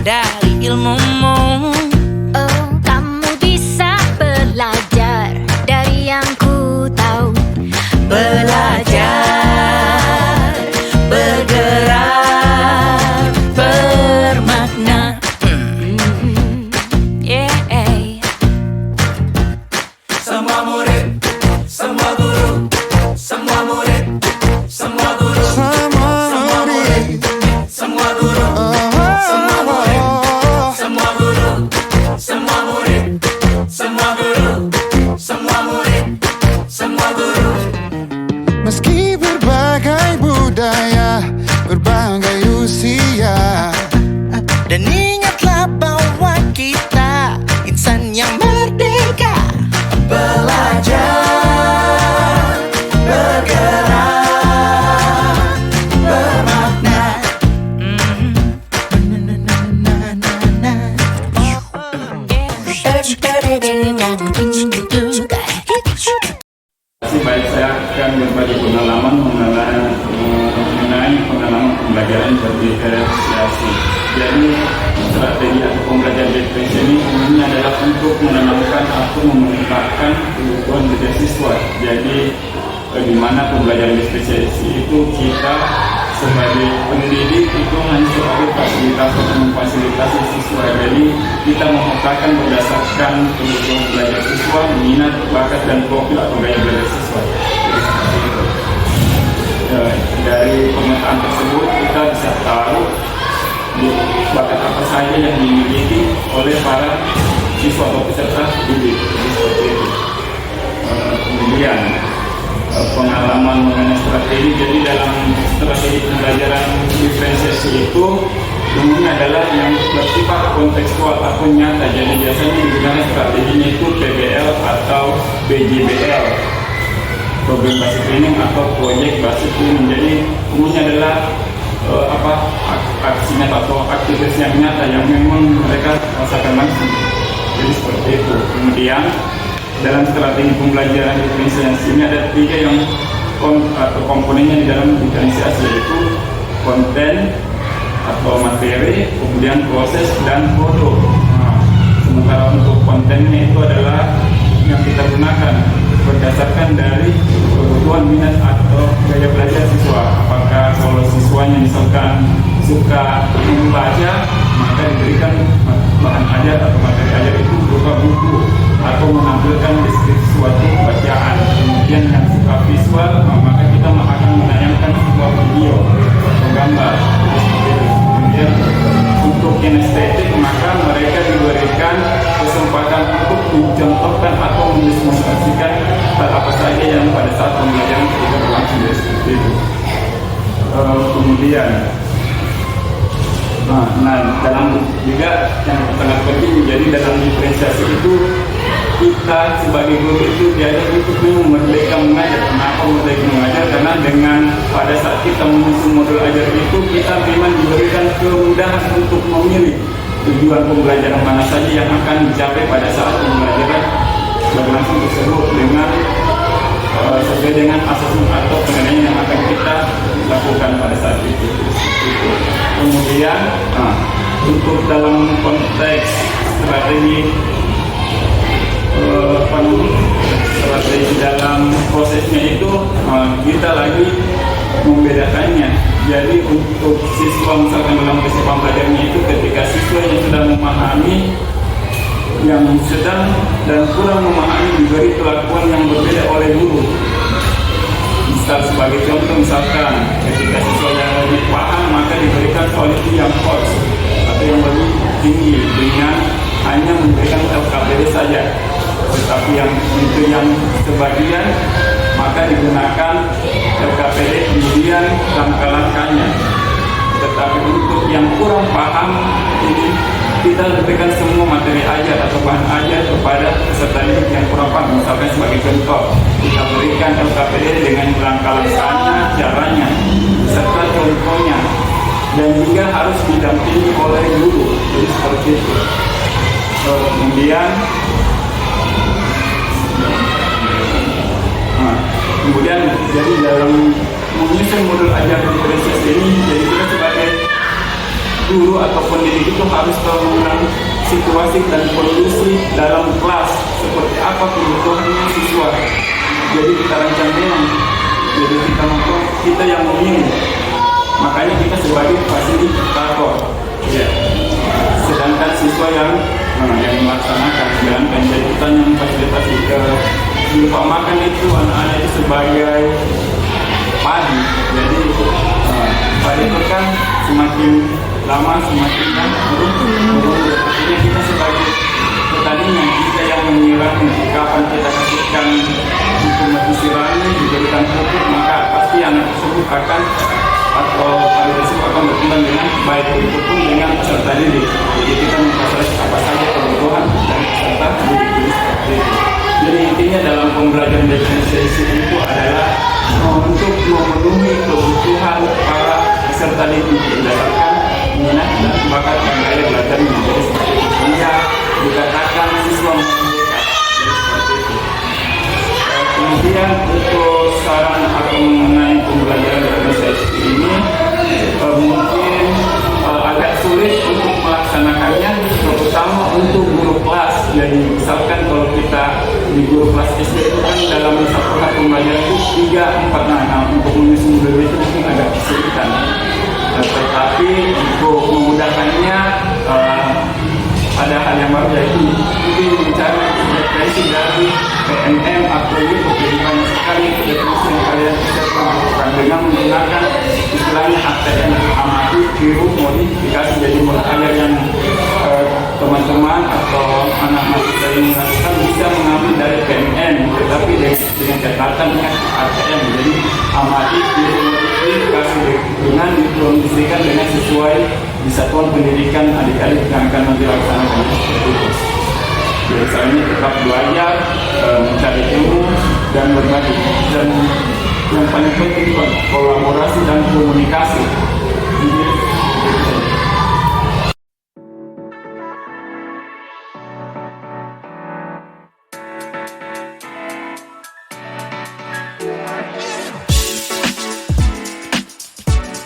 dari ilmumu. Oh, kamu bisa belajar dari yang ku tahu. Belajar, bergerak, bermakna. Yeah. Semua murid, semua guru, semua murid, semua guru, semua murid, semua guru, semua murid, semua guru, semua murid, semua guru, semua murid, semua guru. Meski berbagai budaya, berbagai usia, Dan ingatlah bahwa kita insan yang merdeka. Belajar, bergerak, bermakna. Baik, saya akan berbagi pengalaman mengenai pengalaman pembelajaran berdifferensiasi. Jadi strategi atau pembelajaran diferensiasi ini umumnya adalah untuk menanamkan atau memetakan kebutuhan setiap siswa. Jadi di mana pembelajaran diferensiasi itu kita sebagai pendidik itu hanya sebagai fasilitator untuk memfasilitasi siswa. Jadi kita memetakan berdasarkan kebutuhan belajar siswa, minat, bakat dan profil atau gaya belajar siswa. Dari pemetaan tersebut kita bisa tahu bakat apa saja yang dimiliki oleh para siswa atau peserta didik. Seperti itu. Kemudian pengalaman mengenai strategi. Jadi dalam strategi pembelajaran diferensiasi itu umumnya adalah yang bersifat kontekstual atau nyata. Jadi biasanya digunakan strateginya itu PBL atau BJBL, program basis training atau proyek basis training. Jadi umumnya adalah aksinya atau aktivitasnya nyata yang memang mereka rasakan langsung. Jadi seperti itu. Kemudian dalam strategi pembelajaran diferensiasi ini ada 3 yang komponennya di dalam diferensiasi, yaitu konten atau materi, kemudian proses dan produk. Sementara untuk kontennya itu adalah yang kita gunakan berdasarkan dari kebutuhan minat atau gaya belajar siswa. Apakah kalau siswanya misalkan suka membaca, maka diberikan bahan ajar atau materi ajar itu berupa buku atau menampilkan deskripsi suatu bacaan. Kemudian yang suka visual, maka kita akan menayangkan sebuah video atau gambar. Kemudian untuk kinestetik, maka mereka diberikan kesempatan untuk mencontohkan atau mendemonstrasikan hal apa saja yang pada saat pembelajaran kita berlangsung. Seperti itu. Kemudian dalam juga yang sangat penting, jadi dalam diferensiasi itu kita sebagai guru itu diajar untuk merdeka mengajar. Kenapa merdeka mengajar? Karena dengan pada saat kita menyusun modul ajar itu kita memang diberikan kemudahan untuk memilih tujuan pembelajaran mana saja yang akan dicapai pada saat pembelajaran berlangsung tersebut dengan sesuai dengan asesmen atau penilaian yang akan kita lakukan pada saat itu. Kemudian untuk dalam konteks strategi dalam prosesnya itu kita lagi membedakannya. Jadi untuk siswa misalkan dalam proses pembelajarannya itu ketika siswa yang sudah memahami, yang sedang dan kurang memahami diberi kelakuan yang berbeda oleh guru. Misal sebagai contoh, misalkan ketika siswa yang lebih paham maka diberikan quality yang coach atau yang lebih tinggi dengan hanya memberikan LKPD saja. Tetapi yang untuk yang sebagian maka digunakan LKPD kemudian langkah-langkahnya. Tetapi untuk yang kurang paham ini kita berikan semua materi ajar atau bahan ajar kepada peserta didik yang kurang paham. Misalkan sebagai contoh, kita berikan LKPD dengan langkah-langkahnya, caranya, serta contohnya, dan juga harus didampingi oleh guru. Jadi seperti itu. Kemudian jadi dalam menyusun modul ajar diferensiasi ini, jadi kita sebagai guru atau pendidik itu harus tahu mengenai situasi dan kondisi dalam kelas, seperti apa kebutuhannya siswa. Jadi kita rancangkan, jadi kita yang memilih, makanya kita sebagai fasilitator, ya. Sedangkan siswa yang melaksanakan, sedangkan jadi kita yang fasilitasi ke makan itu anak-anak itu sebagai padi. Jadi padi itu kan semakin lama semakin kan artinya kita sebagai petaninya, kita yang menyiram kapan kita kasihkan informasi sirami, diberikan pupuk, maka pasti anak tersebut akan atau padi tersebut akan berkembang dengan baik, itu pun dengan peserta didik. Jadi kita memfasilitasi apa saja kebutuhan dari peserta didik seperti itu. Jadi intinya dalam pembelajaran diferensiasi itu adalah untuk memenuhi kebutuhan para peserta didik berdasarkan minat dan bakat dan gaya belajarnya. Jadi seperti itu. Sehingga dikatakan siswa memerdeka. Jadi seperti itu. Kemudian untuk saran atau mengenai pembelajaran diferensiasi ini mungkin agak sulit untuk melaksanakannya, terutama untuk guru kelas. Jadi misalkan kalau kita di guru kelas SD itu kan dalam satu hari pembelajaran itu 3-4 nah untuk menyusun guru itu mungkin agak kesulitan. Tetapi untuk memudahkannya ada hal yang baru, yaitu mungkin mencari referensi dari PNM atau itu banyak sekali referensi yang kalian bisa lakukan dengan menggunakan istilahnya ATM, amati, tiru, modifikasi. Jadi menurut kalian yang teman-teman atau anak-anak kita yang melakukan bisa mengambil dari PNM, tetapi dengan catatan dengan ATM. Jadi amati, tiru, modifikasi dengan dikondisikan dengan sesuai di satuan pendidikan adik-adik yang akan nanti laksanakan seperti itu. Biasanya tetap belajar, mencari ilmu dan berbagi, dan yang paling penting kolaborasi dan komunikasi.